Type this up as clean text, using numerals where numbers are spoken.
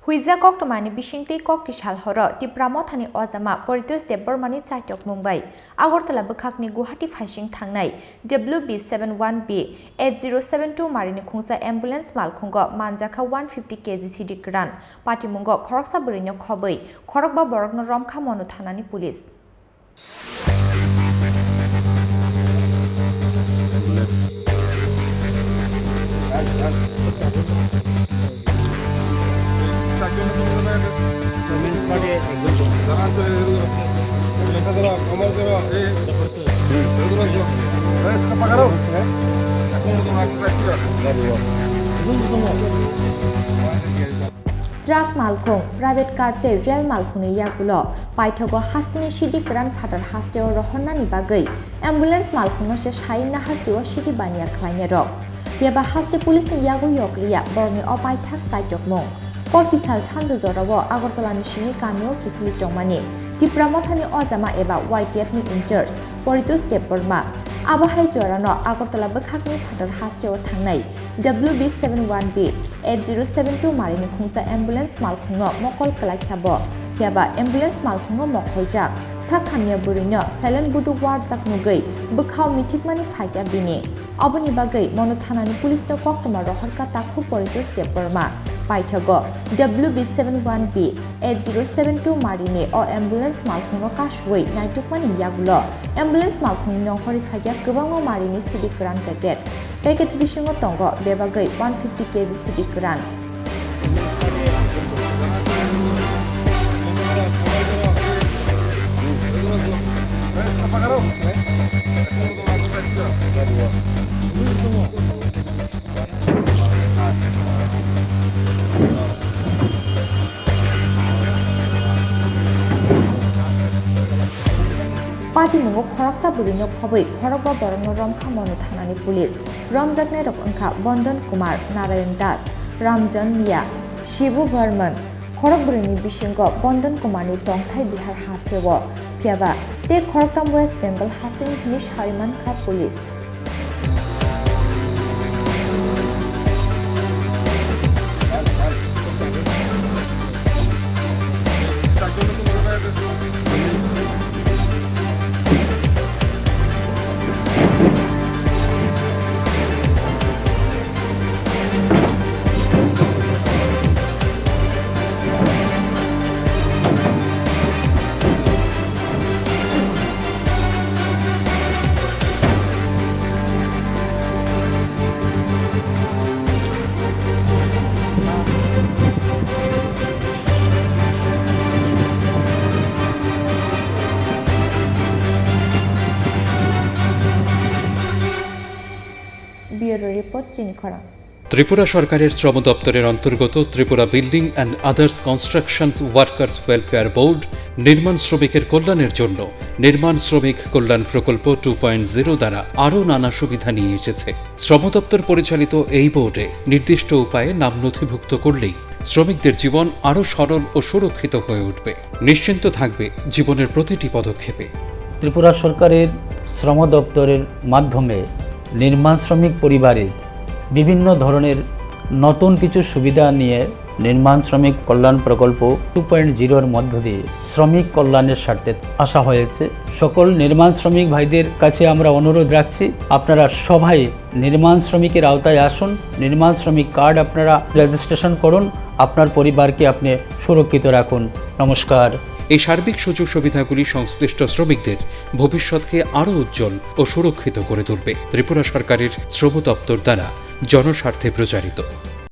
Huiza Koktomani Bishingti Koktishal Horo, Tipramotani Ozama, Paritosh Debormani Chaitokmung Bai, Agortala Bukakni Guhati Fashing Tangnai, WB71B-8072 Marini Khongsa Ambulance Malkhungo, Manjakha 150 kg Siddi Kwran, Patimungo, Khorang Burino Khobei, Khorba Borogno Romkha Monuthanani Police. Truck Malkhung, private car te rail Malkhungi yagulo, Paithogo Hastini Siddi Kwran Fatar Haste or Rohonani Bagai, ambulance Malkhungo she Shaina Harsiwa Siddi Bania Kleine Rock. Piaba Haste Police in Yago Yoklia, Borni or Paithak Chaitokmung. Portisal Hanzazorawo, Agortolani Shimi Kamio, Kifli Tomani, Tipramotani Ozama Eba, YTF ni injures, Paritosh Deborma, Abahai Jorano, Agortola Bakakni Fatar Haste or Tangnai, WB71B-8072 Marini Khongsa Ambulance Malkhungo, Mokol Kalakabo, Piaba Ambulance Malkhungo Mokoljak, Sakamia Burino, Silent Budu Ward Zaknugai, Bukhao Mitikmani Faika Bini, Obani Bagai, Monothanani Police no Koktama Roharka Taku Paritosh Deborma. Paithogo WB71B-8072 Marini or ambulance Malkhungo Kashway Naitukmani Yagulo ambulance Malkhungo Hori Faja Kubango Marini Siddi Kwran packet Bishingo Tongo Bebagai 150 kg Siddi Kwran. Patimungo Khorang Burino Khobei, Khorba Borogno Romkha Monuthanani Police, Ramjakne Rokangkha Bondon Kumar, Narayan Das, Ramjan Mia, Shibu Burman, Khorogburini Bishingo, Bondon Kumani Tongthai Bihar Hastewo, Piaba, Te Khoroktam West Bengal Hastin Finish Harimankha Police. Chini Khorang. Tripura সরকারের শ্রম দপ্তরের অন্তর্গত Tripura building and others constructions workers welfare board নির্মাণ শ্রমিকের কল্যাণের জন্য নির্মাণ শ্রমিক কল্যাণ প্রকল্প 2.0 দ্বারা আরও নানা সুবিধা নিয়ে এসেছে। শ্রম দপ্তর পরিচালিত এই বোর্ডে নির্দিষ্ট উপায়ে নাম নথিভুক্ত করলেই শ্রমিকদের জীবন আরও সরল ও সুরক্ষিত হয়ে উঠবে, নিশ্চিন্ত থাকবে জীবনের প্রতিটি পদক্ষেপে। ত্রিপুরা সরকারের শ্রম দপ্তরের মাধ্যমে নির্মাণ শ্রমিক পরিবারের বিভিন্ন ধরনের নতুন কিছু সুবিধা নিয়ে নির্মাণ শ্রমিক কল্যাণ প্রকল্প 2.0 মধ্য দিয়ে শ্রমিক কল্যাণের স্বার্থে আসা হয়েছে। সকল নির্মাণ শ্রমিক ভাইদের কাছে আমরা অনুরোধ রাখছি, আপনারা সবাই নির্মাণ শ্রমিকের আওতায় আসুন, নির্মাণ শ্রমিক কার্ড আপনারা রেজিস্ট্রেশন করুন, আপনার পরিবারকে আপনি সুরক্ষিত রাখুন। নমস্কার। এই সার্বিক সুযোগ সুবিধাগুলি সংশ্লিষ্ট শ্রমিকদের ভবিষ্যৎকে আরও উজ্জ্বল ও সুরক্ষিত করে তুলবে। ত্রিপুরা সরকারের শ্রম দপ্তর দ্বারা জনস্বার্থে প্রচারিত।